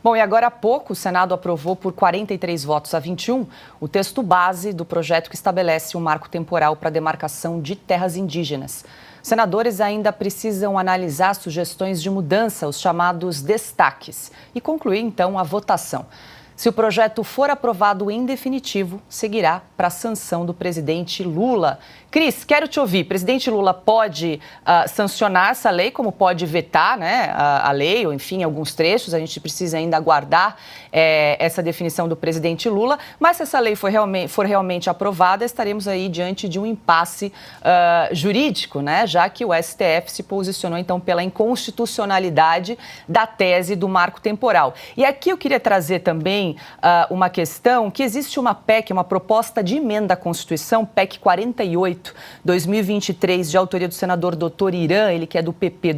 Bom, e agora há pouco o Senado aprovou por 43 votos a 21 o texto base do projeto que estabelece um marco temporal para a demarcação de terras indígenas. Os senadores ainda precisam analisar sugestões de mudança, os chamados destaques, e concluir então a votação. Se o projeto for aprovado em definitivo, seguirá para a sanção do presidente Lula. Cris, quero te ouvir. Presidente Lula pode sancionar essa lei, como pode vetar, né, a lei, ou enfim, alguns trechos. A gente precisa ainda aguardar essa definição do presidente Lula. Mas se essa lei for realmente aprovada, estaremos aí diante de um impasse jurídico, né, já que o STF se posicionou, então, pela inconstitucionalidade da tese do marco temporal. E aqui eu queria trazer também uma questão que existe uma PEC, uma proposta de emenda à Constituição, PEC 48/2023, de autoria do senador Dr. Irã, ele que é do PP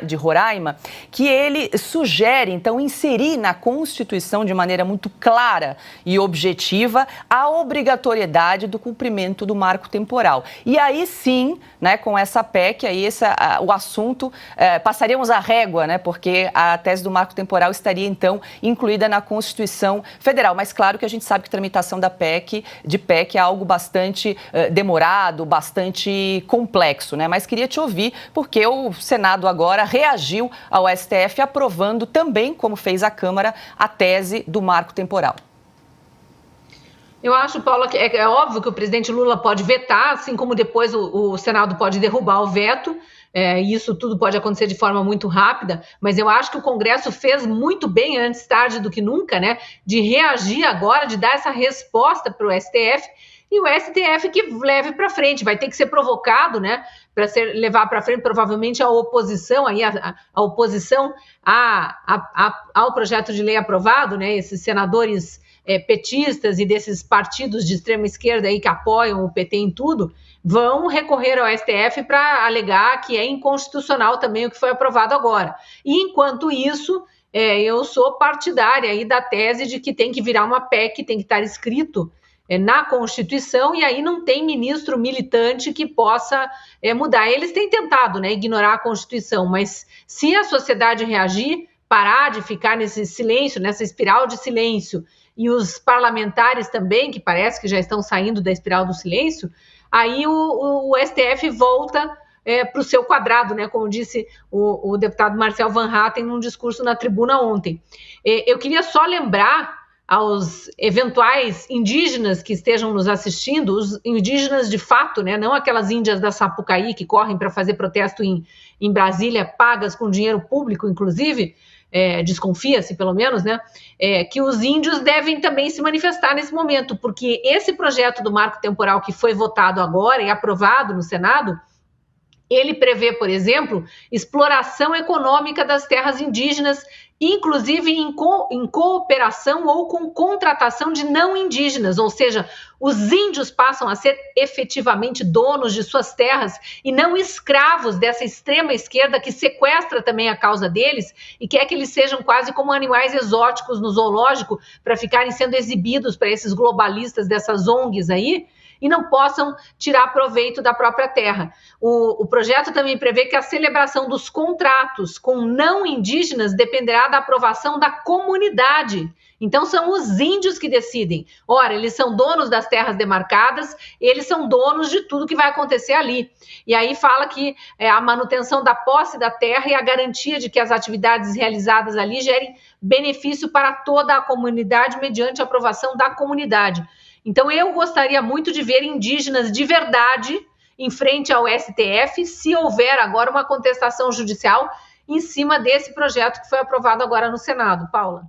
de Roraima, que ele sugere, então, inserir na Constituição de maneira muito clara e objetiva a obrigatoriedade do cumprimento do marco temporal. E aí sim, né, com essa PEC, aí o assunto, passaríamos a régua, né, porque a tese do marco temporal estaria, então, incluída na Constituição Federal. Mas claro que a gente sabe que a tramitação da PEC é algo bastante demorado, bastante complexo, né? Mas queria te ouvir, porque o Senado agora reagiu ao STF, aprovando também, como fez a Câmara, a tese do marco temporal. Eu acho, Paula, que é óbvio que o presidente Lula pode vetar, assim como depois o Senado pode derrubar o veto. Isso tudo pode acontecer de forma muito rápida, mas eu acho que o Congresso fez muito bem, antes tarde do que nunca, né, de reagir agora, de dar essa resposta para o STF, e o STF que leve para frente, vai ter que ser provocado, né, para levar para frente provavelmente a oposição, aí a oposição ao projeto de lei aprovado, né, esses senadores petistas e desses partidos de extrema esquerda aí que apoiam o PT em tudo, vão recorrer ao STF para alegar que é inconstitucional também o que foi aprovado agora. E enquanto isso, eu sou partidária aí da tese de que tem que virar uma PEC, tem que estar escrito na Constituição, e aí não tem ministro militante que possa mudar. Eles têm tentado, né, ignorar a Constituição, mas se a sociedade reagir, parar de ficar nesse silêncio, nessa espiral de silêncio, e os parlamentares também, que parece que já estão saindo da espiral do silêncio, aí o STF volta para o seu quadrado, né? Como disse o deputado Marcel Van Hatten num discurso na tribuna ontem. Eu queria só lembrar aos eventuais indígenas que estejam nos assistindo, os indígenas de fato, né? Não aquelas índias da Sapucaí que correm para fazer protesto em Brasília, pagas com dinheiro público, inclusive, desconfia-se pelo menos, né, que os índios devem também se manifestar nesse momento, porque esse projeto do marco temporal que foi votado agora e aprovado no Senado, ele prevê, por exemplo, exploração econômica das terras indígenas, inclusive em cooperação ou com contratação de não indígenas, ou seja, os índios passam a ser efetivamente donos de suas terras e não escravos dessa extrema esquerda que sequestra também a causa deles e quer que eles sejam quase como animais exóticos no zoológico para ficarem sendo exibidos para esses globalistas dessas ONGs aí, e não possam tirar proveito da própria terra. O projeto também prevê que a celebração dos contratos com não indígenas dependerá da aprovação da comunidade. Então, são os índios que decidem. Ora, eles são donos das terras demarcadas, eles são donos de tudo que vai acontecer ali. E aí fala que a manutenção da posse da terra e a garantia de que as atividades realizadas ali gerem benefício para toda a comunidade mediante a aprovação da comunidade. Então, eu gostaria muito de ver indígenas de verdade em frente ao STF, se houver agora uma contestação judicial em cima desse projeto que foi aprovado agora no Senado. Paula.